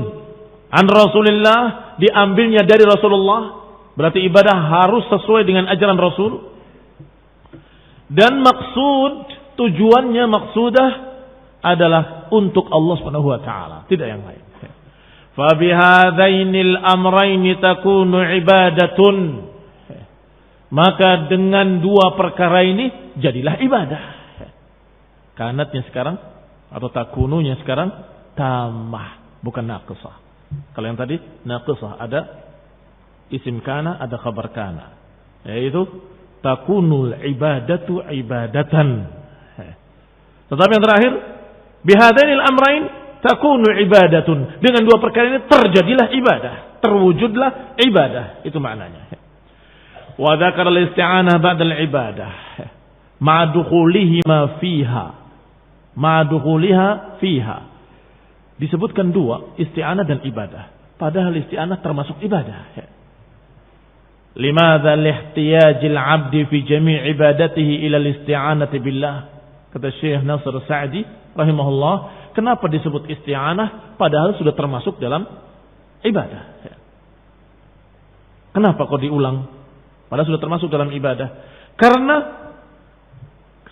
an Rasulillah, diambilnya dari Rasulullah, berarti ibadah harus sesuai dengan ajaran Rasul. Dan maksud, tujuannya maksudah adalah untuk Allah Subhanahu wa taala, tidak yang lain. Fa bihadzainil amrayn takunu ibadatun. Maka dengan dua perkara ini jadilah ibadah. Kanatnya sekarang atau takununya sekarang tamah, bukan naqisah. Kalau yang tadi naqisah, ada isim kana, ada khabar kana, yaitu takunul ibadatu ibadatan. Tetapi yang terakhir, bihadainil amrain takunu ibadatun. Dengan dua perkara ini terjadilah ibadah, terwujudlah ibadah. Itu maknanya. Wa dzakara al-isti'anah ba'da al-ibadah ma'a dukhulihima fiha. Ma'a dukhuliha fiha. Disebutkan dua, isti'anah dan ibadah. Padahal isti'anah termasuk ibadah. Limadza lihtiyajil 'abdi fi jami' ibadatihi ila al-isti'anati billah. Kata Syekh Nasr Sa'di rahimahullah, kenapa disebut isti'anah padahal sudah termasuk dalam ibadah? Kenapa kok diulang? Padahal sudah termasuk dalam ibadah. Karena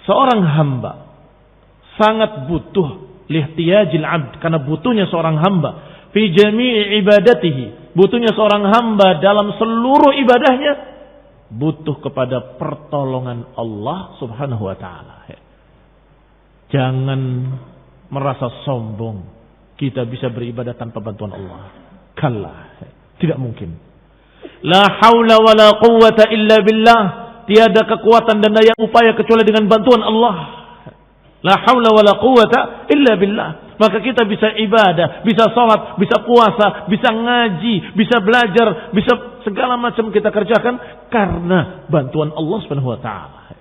seorang hamba sangat butuh lihtiyajil 'abd, karena butuhnya seorang hamba fi jami'i ibadatihi, butuhnya seorang hamba dalam seluruh ibadahnya butuh kepada pertolongan Allah Subhanahu wa taala. Jangan merasa sombong kita bisa beribadah tanpa bantuan Allah. Kalla, tidak mungkin. La haula wala quwwata illa billah. Tiada kekuatan dan daya upaya kecuali dengan bantuan Allah. La haula wala quwwata illa billah. Maka kita bisa ibadah, bisa salat, bisa puasa, bisa ngaji, bisa belajar, bisa segala macam kita kerjakan karena bantuan Allah Subhanahu wa taala.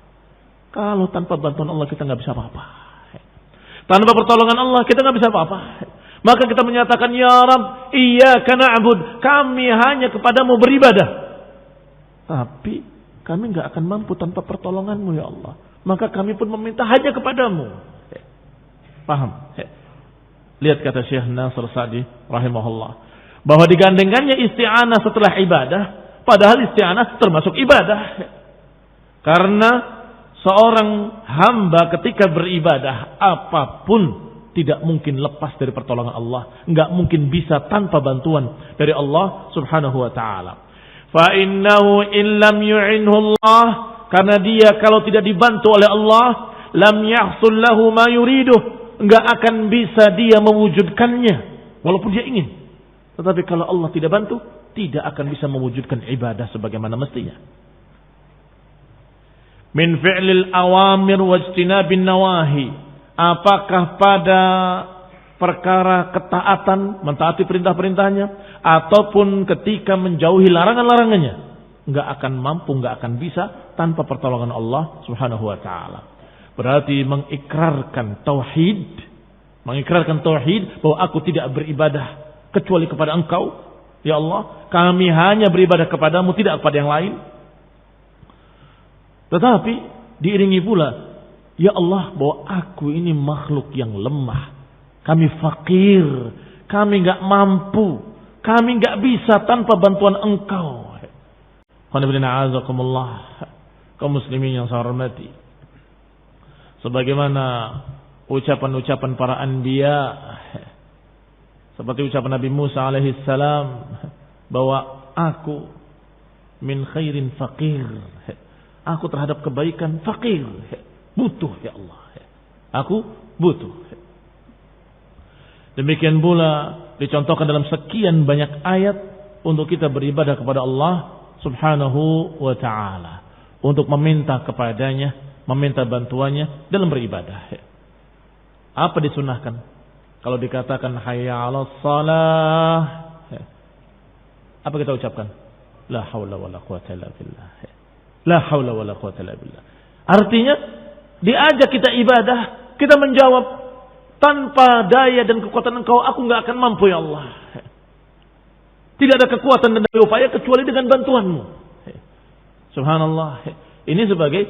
Kalau tanpa bantuan Allah kita enggak bisa apa-apa. Tanpa pertolongan Allah kita enggak bisa apa-apa. Maka kita menyatakan, ya Rabb, iyyaka na'bud, kami hanya kepadamu beribadah. Tapi kami enggak akan mampu tanpa pertolonganmu ya Allah. Maka kami pun meminta hanya kepadamu. Paham? Lihat kata Syekh Nasr Sa'di rahimahullah, bahwa digandengkannya isti'anah setelah ibadah, padahal isti'anah termasuk ibadah. Karena seorang hamba ketika beribadah apapun tidak mungkin lepas dari pertolongan Allah, enggak mungkin bisa tanpa bantuan dari Allah Subhanahu wa taala. Fa innahu in lam yu'inhu Allah Karena dia kalau tidak dibantu oleh Allah, lam yahsul lahu ma yuriduh, enggak akan bisa dia mewujudkannya walaupun dia ingin. Tetapi kalau Allah tidak bantu, tidak akan bisa mewujudkan ibadah sebagaimana mestinya. Min fi'lil awamir wajtinabin nawahi. Apakah pada perkara ketaatan, mentaati perintah-perintahnya, ataupun ketika menjauhi larangan-larangannya, enggak akan mampu, enggak akan bisa tanpa pertolongan Allah Subhanahu wa taala. Berarti mengikrarkan tauhid, bahwa aku tidak beribadah kecuali kepada Engkau, ya Allah, kami hanya beribadah kepadamu, tidak kepada yang lain. Tetapi diiringi pula, ya Allah, bahwa aku ini makhluk yang lemah, kami fakir, kami enggak mampu, kami enggak bisa tanpa bantuan Engkau. Kaum muslimin yang saya hormati, sebagaimana ucapan-ucapan para anbiya, seperti ucapan Nabi Musa alaihissalam, bahwa aku min khairin faqir, aku terhadap kebaikan fakir, butuh ya Allah, aku butuh. Demikian pula dicontohkan dalam sekian banyak ayat untuk kita beribadah kepada Allah Subhanahu wa ta'ala, untuk meminta kepadanya, meminta bantuannya dalam beribadah. Apa disunahkan? Kalau dikatakan hayya 'alas shalah, apa kita ucapkan? La haula wala quwata illa billah. La haula wala quwata illa billah. Artinya diajak kita ibadah, kita menjawab, tanpa daya dan kekuatan Engkau aku enggak akan mampu ya Allah. Tidak ada kekuatan dan daya upaya kecuali dengan bantuanmu. Subhanallah. Ini sebagai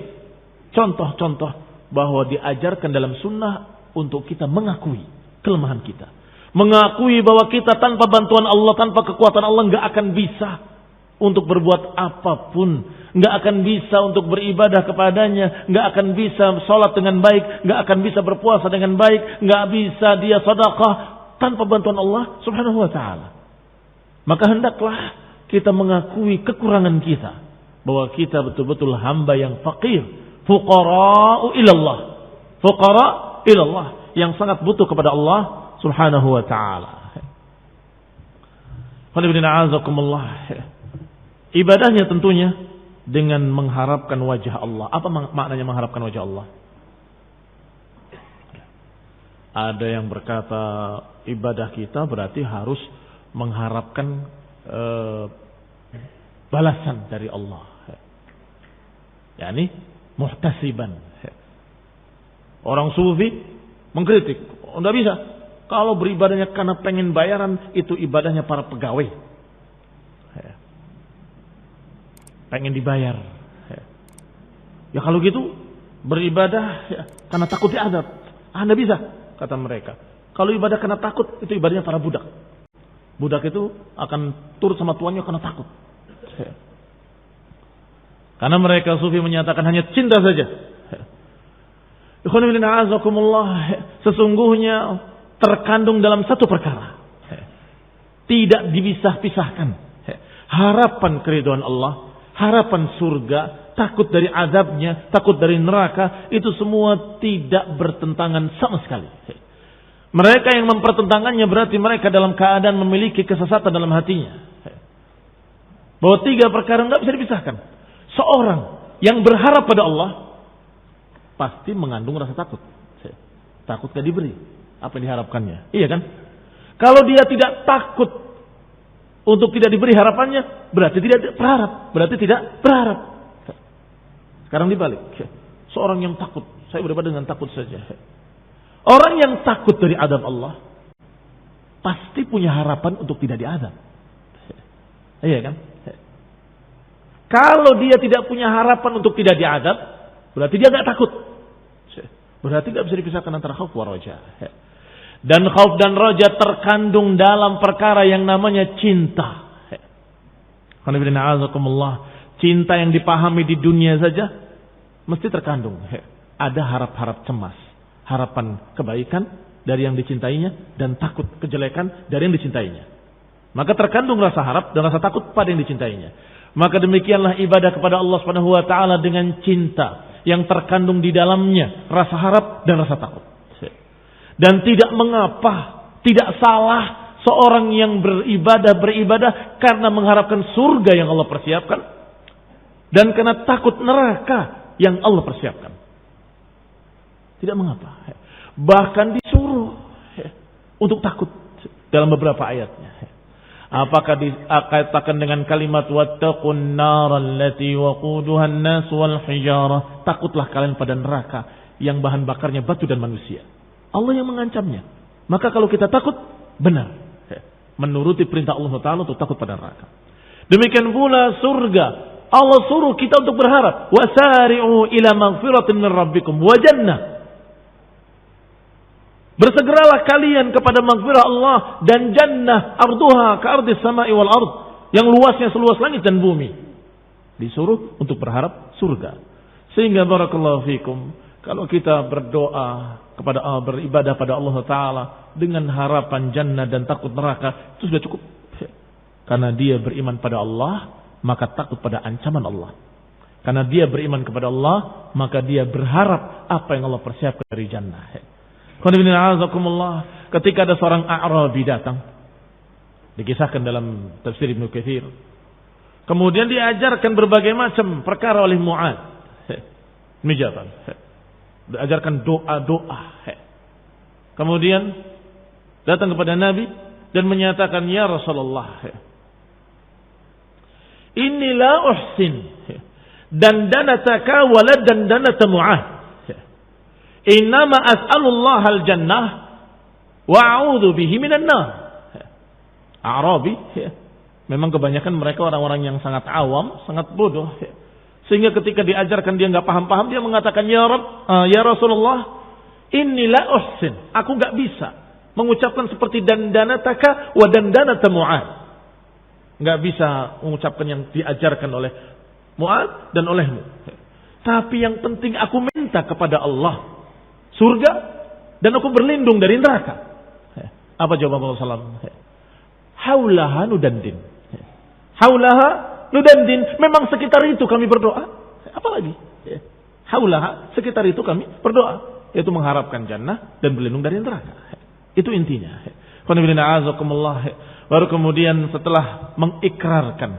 contoh-contoh bahwa diajarkan dalam sunnah untuk kita mengakui kelemahan kita. Mengakui bahwa kita tanpa bantuan Allah, tanpa kekuatan Allah enggak akan bisa untuk berbuat apapun. Enggak akan bisa untuk beribadah kepadanya. Enggak akan bisa sholat dengan baik. Enggak akan bisa berpuasa dengan baik. Enggak bisa dia sedekah tanpa bantuan Allah Subhanahu wa ta'ala. Maka hendaklah kita mengakui kekurangan kita, bahwa kita betul-betul hamba yang fakir, fuqara'u ilallah, fuqara ilallah, yang sangat butuh kepada Allah Subhanahu wa ta'ala. Ibadahnya tentunya dengan mengharapkan wajah Allah. Apa maknanya mengharapkan wajah Allah? Ada yang berkata ibadah kita berarti harus mengharapkan balasan dari Allah. Yani muhtasiban. Orang sufi mengkritik, enggak bisa. Kalau beribadahnya karena pengen bayaran, itu ibadahnya para pegawai. Pengen dibayar. Ya kalau gitu beribadah karena takut diazab. Anda bisa, kata mereka. Kalau ibadah karena takut, itu ibadahnya para budak. Budak itu akan turut sama tuannya karena takut. Karena mereka sufi menyatakan hanya cinta saja. Sesungguhnya terkandung dalam satu perkara, tidak dipisah-pisahkan. Harapan keridhaan Allah, harapan surga, takut dari azabnya, takut dari neraka, itu semua tidak bertentangan sama sekali. Mereka yang mempertentangannya berarti mereka dalam keadaan memiliki kesesatan dalam hatinya. Bahwa tiga perkara enggak bisa dipisahkan. Seorang yang berharap pada Allah pasti mengandung rasa takut. Takut gak diberi apa yang diharapkannya. Iya kan? Kalau dia tidak takut untuk tidak diberi harapannya, berarti tidak berharap. Berarti tidak berharap. Sekarang dibalik. Seorang yang takut, saya beribadah dengan takut saja. Orang yang takut dari azab Allah pasti punya harapan untuk tidak diazab. Iya kan? Kalau dia tidak punya harapan untuk tidak diazab, berarti dia tidak takut. Berarti tidak bisa dipisahkan antara khauf wa raja. Dan khauf dan raja terkandung dalam perkara yang namanya cinta. Cinta yang dipahami di dunia saja mesti terkandung. Ada harap-harap cemas, harapan kebaikan dari yang dicintainya dan takut kejelekan dari yang dicintainya. Maka terkandung rasa harap dan rasa takut pada yang dicintainya. Maka demikianlah ibadah kepada Allah Subhanahu wa taala dengan cinta yang terkandung di dalamnya rasa harap dan rasa takut. Dan tidak mengapa, tidak salah seorang yang beribadah karena mengharapkan surga yang Allah persiapkan dan karena takut neraka yang Allah persiapkan. Tidak mengapa. Bahkan disuruh untuk takut dalam beberapa ayatnya. Apakah dikatakan dengan kalimat wattaqun naral lati waquduha an-nas wal hijarah, takutlah kalian pada neraka yang bahan bakarnya batu dan manusia. Allah yang mengancamnya. Maka kalau kita takut, benar menuruti perintah Allah Taala untuk takut pada neraka. Demikian pula surga. Allah suruh kita untuk berharap, wasari'u ila maghfiratin min rabbikum wa jannah. Bersegeralah kalian kepada maghfirah Allah dan jannah arduha ka'ardis sama'i wal ard, yang luasnya seluas langit dan bumi. Disuruh untuk berharap surga. Sehingga barakallahu fikum, kalau kita berdoa kepada Allah, beribadah pada Allah Ta'ala dengan harapan jannah dan takut neraka, itu sudah cukup. Karena dia beriman pada Allah, maka takut pada ancaman Allah. Karena dia beriman kepada Allah, maka dia berharap apa yang Allah persiapkan dari jannah. Ketika ada seorang A'rabi datang, dikisahkan dalam tafsir Ibnu Katsir, kemudian diajarkan berbagai macam perkara oleh Mu'adz. Mijatan. Diajarkan doa-doa. Kemudian datang kepada Nabi dan menyatakan, ya Rasulullah, inni la uhsin dandanataka wala dandanata Mu'adz. Innama as'alullah al-jannah wa a'udzu bihi minan nar. Arabi, memang kebanyakan mereka orang-orang yang sangat awam, sangat bodoh. Sehingga ketika diajarkan dia enggak paham-paham, dia mengatakan, ya Rasulullah, inni la uhsin, aku enggak bisa mengucapkan seperti dandanataka wa dandanata Mu'adz. Enggak bisa mengucapkan yang diajarkan oleh Mu'adz dan olehmu. Tapi yang penting aku minta kepada Allah surga dan aku berlindung dari neraka. Apa jawab Rasulullah SAW? Haulaha nudandin. Haulaha nudandin. Memang sekitar itu kami berdoa. Apalagi? Haulaha, sekitar itu kami berdoa. Yaitu mengharapkan jannah dan berlindung dari neraka. Itu intinya. Baru kemudian setelah mengikrarkan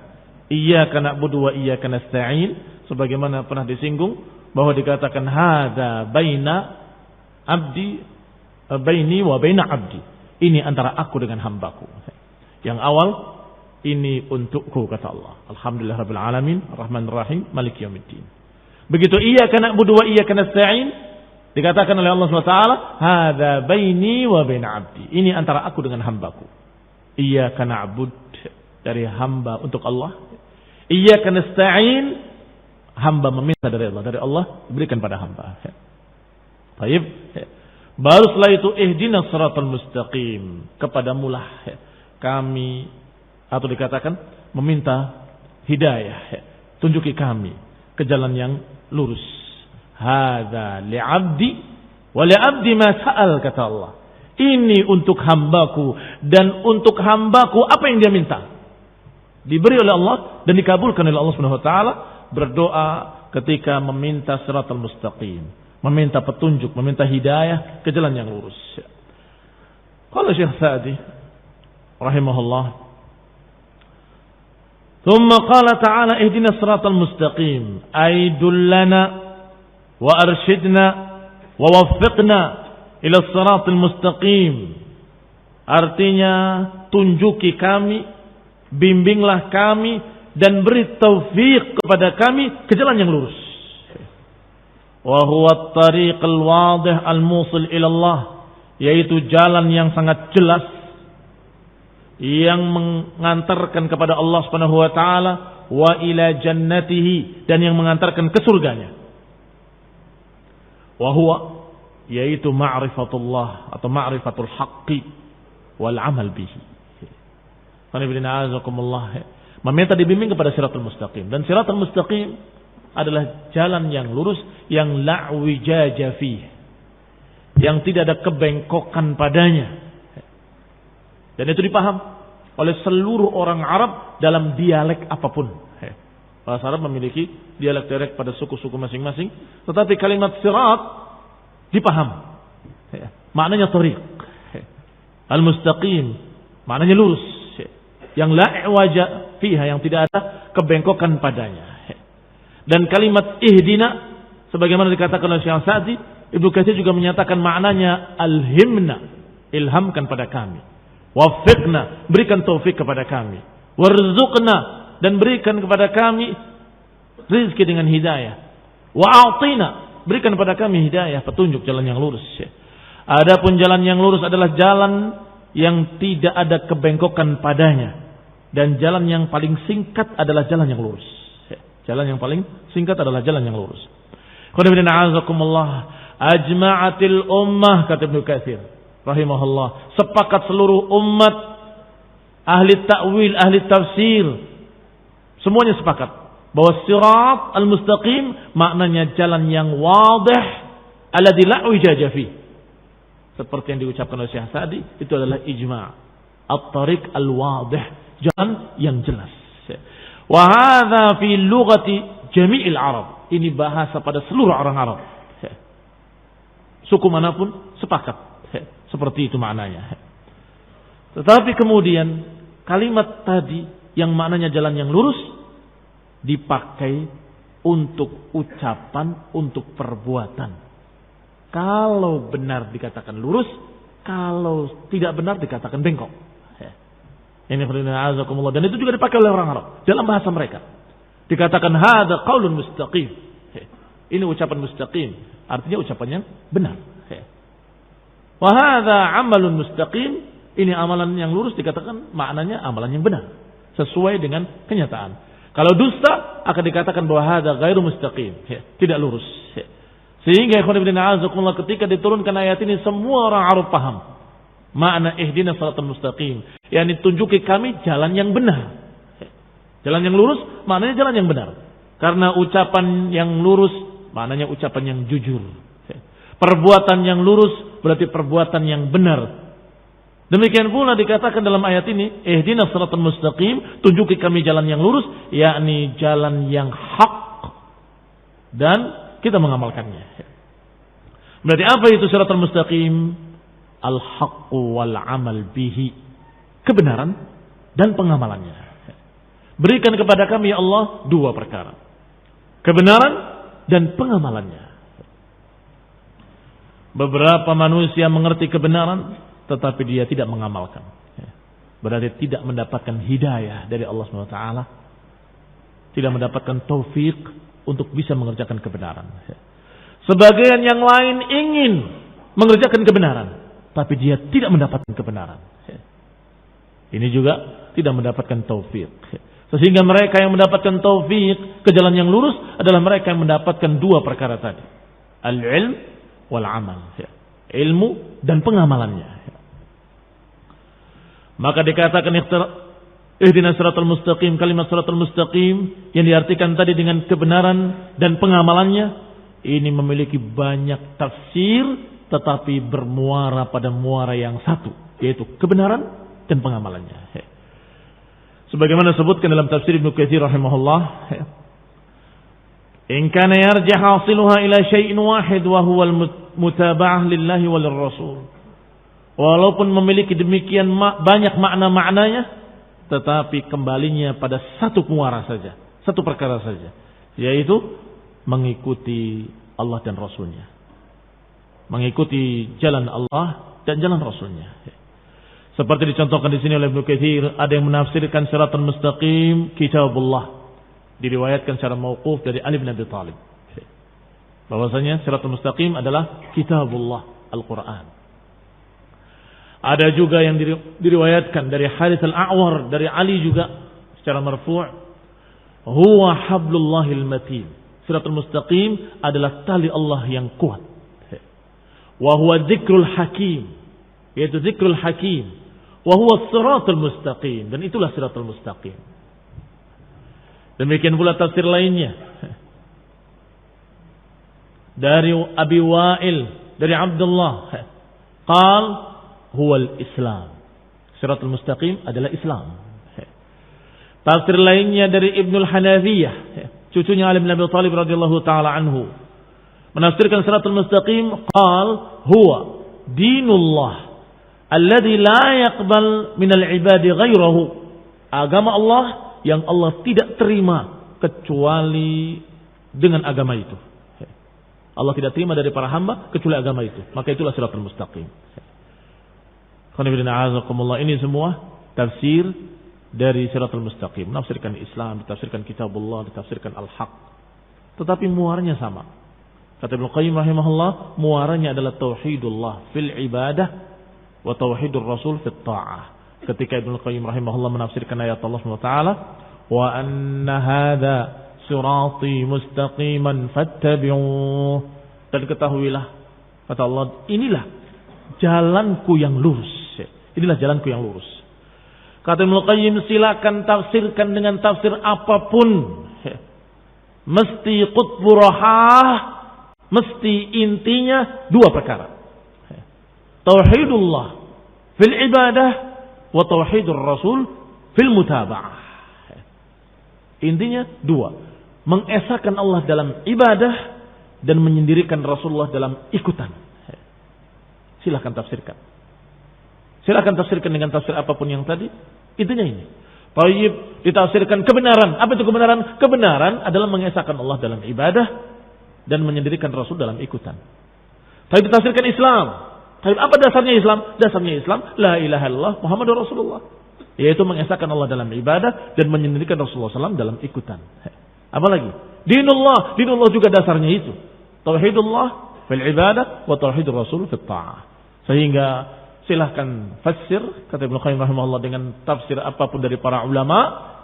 iyyaka na'budu wa iyyaka nasta'in, sebagaimana pernah disinggung bahwa dikatakan hada baina abdi baini wa baina abdi, ini antara aku dengan hambaku. Yang awal ini untukku, kata Allah. Alhamdulillah rabbil alamin arrahmanir rahim maliki yaumiddin. Begitu iyyaka na'budu wa iyyaka nasta'in dikatakan oleh Allah SWT, hadza baini wa baina abdi, ini antara aku dengan hambaku. Iyyaka na'bud, dari hamba untuk Allah. Iyyaka nasta'in, hamba meminta dari Allah diberikan pada hamba. Baik. Baru setelah itu ihdinas siratal mustaqim, kepadamulah kami, atau dikatakan meminta hidayah, tunjuki kami ke jalan yang lurus. Hadza li'abdi wa li'abdi ma sa'al, kata Allah. Ini untuk hambaku dan untuk hambaku apa yang dia minta diberi oleh Allah dan dikabulkan oleh Allah Subhanahu wa taala. Berdoa ketika meminta siratal mustaqim, meminta petunjuk, meminta hidayah ke jalan yang lurus. Qala Syekh Sa'di rahimahullah, "Tsumma qala ta'ala ihdinas siratal mustaqim, ay dullana wa arshidna wa waffiqna ila siratal mustaqim." Artinya, tunjuki kami, bimbinglah kami dan beri taufik kepada kami ke jalan yang lurus. Wa huwa at-tariq al-wadih al-musil ila Allah, yaitu jalan yang sangat jelas yang mengantarkan kepada Allah Subhanahu wa taala, wa ila jannatihi, dan yang mengantarkan ke surganya. Wa huwa, yaitu ma'rifatullah atau ma'rifatul haqqi wal amal bihi. Meminta dibimbing kepada siratul mustaqim, dan siratul mustaqim adalah jalan yang lurus yang la wijaja fih, yang tidak ada kebengkokan padanya. Dan itu dipaham oleh seluruh orang Arab dalam dialek apapun. Bahasa Arab memiliki dialek-dialek pada suku-suku masing-masing, tetapi kalimat sirat dipaham. Maknanya thariq. Al-mustaqim maknanya lurus. Yang la i'waja fiha, yang tidak ada kebengkokan padanya. Dan kalimat ihdina sebagaimana dikatakan oleh Syekh Sa'di, Ibnu Katsir juga menyatakan maknanya alhimna, ilhamkan pada kami. Waffiqna, berikan taufik kepada kami. Warzuqna, dan berikan kepada kami rezeki dengan hidayah. Wa'atina, berikan kepada kami hidayah, petunjuk jalan yang lurus. Adapun jalan yang lurus adalah jalan yang tidak ada kebengkokan padanya, dan jalan yang paling singkat adalah jalan yang lurus. Jalan yang paling singkat adalah jalan yang lurus. Ajma'atil ummah, kata Ibnu Katsir rahimahullah, sepakat seluruh umat, ahli ta'wil, ahli tafsir, semuanya sepakat bahwa sirat al-mustaqim maknanya jalan yang wadih, alladzi la wijaja fi. Seperti yang diucapkan oleh Syekh Sa'di, itu adalah ijma'. At-tariq al-wadih, jalan yang jelas. Wa hadza fi lughati jami'il Arab. Ini bahasa pada seluruh orang Arab. Suku manapun sepakat. Seperti itu maknanya. Tetapi kemudian kalimat tadi yang maknanya jalan yang lurus dipakai untuk ucapan, untuk perbuatan. Kalau benar dikatakan lurus, kalau tidak benar dikatakan bengkok. Ini azakumullah, dan itu juga dipakai oleh orang Arab dalam bahasa mereka. Dikatakan hadza qaulun mustaqim. Ini ucapan mustaqim, artinya ucapan yang benar. Wa hadza amalun mustaqim, ini amalan yang lurus, dikatakan maknanya amalan yang benar, sesuai dengan kenyataan. Kalau dusta akan dikatakan bahwa hadza ghairu mustaqim, tidak lurus. Sehingga ikhwan fillah a'azakumullah, ketika diturunkan ayat ini semua orang Arab paham makna ihdinas siratal mustaqim, yakni tunjuki kami jalan yang benar. Jalan yang lurus maknanya jalan yang benar. Karena ucapan yang lurus maknanya ucapan yang jujur. Perbuatan yang lurus berarti perbuatan yang benar. Demikian pula dikatakan dalam ayat ini, ihdinas siratal mustaqim, tunjuki kami jalan yang lurus, yakni jalan yang hak, dan kita mengamalkannya. Berarti apa itu siratal mustaqim? Al-haqqu wal amal bihi, kebenaran dan pengamalannya. Berikan kepada kami ya Allah dua perkara, kebenaran dan pengamalannya. Beberapa manusia mengerti kebenaran tetapi dia tidak mengamalkan, berarti tidak mendapatkan hidayah dari Allah SWT, tidak mendapatkan taufik untuk bisa mengerjakan kebenaran. Sebagian yang lain ingin mengerjakan kebenaran, tapi dia tidak mendapatkan kebenaran. Ini juga tidak mendapatkan taufik. Sehingga mereka yang mendapatkan taufik ke jalan yang lurus adalah mereka yang mendapatkan dua perkara tadi, al-ilm wal amal, ilmu dan pengamalannya. Maka dikatakan ihdinas siratal mustaqim, kalimat siratal mustaqim yang diartikan tadi dengan kebenaran dan pengamalannya, ini memiliki banyak tafsir tetapi bermuara pada muara yang satu, yaitu kebenaran dan pengamalannya. Sebagaimana disebutkan dalam tafsir Ibnu Katsir rahimahullah, in kana yarji hasiluha ila syai'in wahid wa huwa al-mutaba'ah lillahi wal rasul. Walaupun memiliki demikian banyak makna-maknanya, tetapi kembalinya pada satu muara saja, satu perkara saja, yaitu mengikuti Allah dan Rasulnya, mengikuti jalan Allah dan jalan Rasulnya. Seperti dicontohkan di sini oleh Ibnu Katsir, ada yang menafsirkan siratal mustaqim kitabullah, diriwayatkan secara mauquf dari Ali bin Abi Thalib, bahwasanya siratal mustaqim adalah kitabullah, Al-Quran. Ada juga yang diriwayatkan dari Harits al-A'war, dari Ali juga secara marfu', huwa hablullahil matin, siratal mustaqim adalah tali Allah yang kuat. Wa huwa dzikrul hakim, yaitu dzikrul hakim. Wa huwa siratal mustaqim, dan itulah siratal mustaqim. Demikian pula tafsir lainnya dari Abi Wa'il, dari Abdullah, qal huwal Islam, siratal mustaqim adalah Islam. Tafsir lainnya dari Ibnul Hanafiyah, cucunya Ali bin Abi Thalib radhiyallahu taala anhu, menafsirkan Shiratal Mustaqim, qal huwa dinullah alladzi la yaqbal minal ibadi ghairahu. Agama Allah yang Allah tidak terima kecuali dengan agama itu. Allah tidak terima dari para hamba kecuali agama itu. Maka itulah Shiratal Mustaqim. Ini semua tafsir dari Shiratal Mustaqim. Menafsirkan Islam, ditafsirkan Kitabullah, ditafsirkan Al-Haq. Tetapi muaranya sama. Kata Ibnu Qayyim rahimahullah, muaranya adalah tauhidullah fil ibadah wa tauhidur rasul fit ta'ah. Ketika Ibnu Qayyim rahimahullah menafsirkan ayat Allah SWT, wa anna hadza sirati mustaqiman fattabi'uh. Dan ketahuilah, kata Allah, inilah jalanku yang lurus. Inilah jalanku yang lurus. Kata Ibnu Qayyim, silakan tafsirkan dengan tafsir apapun. Mesti qutbu rahah, mesti intinya dua perkara. Tauhidullah fil ibadah wa tauhidur rasul fil mutaba'ah. Intinya dua. Mengesahkan Allah dalam ibadah dan menyendirikan Rasulullah dalam ikutan. Silakan tafsirkan. Silakan tafsirkan dengan tafsir apapun yang tadi. Intinya ini. Tayyib ditafsirkan kebenaran. Apa itu kebenaran? Kebenaran adalah mengesahkan Allah dalam ibadah dan menyendirikan Rasul dalam ikutan. Tayyib ditafsirkan Islam. Tayyib apa dasarnya Islam? Dasarnya Islam la ilaha illallah Muhammadur Rasulullah. Yaitu mengesahkan Allah dalam ibadah dan menyendirikan Rasulullah SAW dalam ikutan. Apalagi? Dinullah. Dinullah juga dasarnya itu. Tauhidullah fil ibadah wa tauhidur Rasul fit ta'ah. Sehingga silahkan fasir, kata Ibnu Qayyim rahimahullah, dengan tafsir apapun dari para ulama,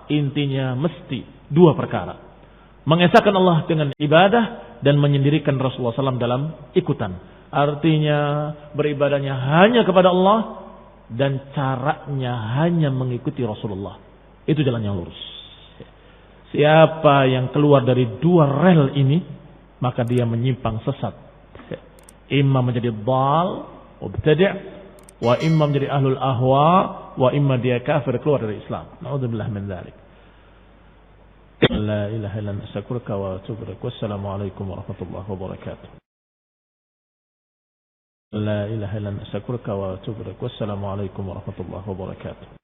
intinya mesti dua perkara. Mengesahkan Allah dengan ibadah dan menyendirikan Rasulullah SAW dalam ikutan. Artinya beribadahnya hanya kepada Allah dan caranya hanya mengikuti Rasulullah. Itu jalan yang lurus. Siapa yang keluar dari dua rel ini, maka dia menyimpang sesat. Imma menjadi dhal, mubtadi', wa imma menjadi ahlul ahwa, wa imma dia kafir, keluar dari Islam. Na'udzubillah min dzalik. La ilaha illa anta astaghfiruka wa atubu ilaik. Wassalamu alaikum warahmatullahi wabarakatuh. La ilaha illa anta astaghfiruka wa atubu ilaik. Wassalamu alaikum warahmatullahi wabarakatuh.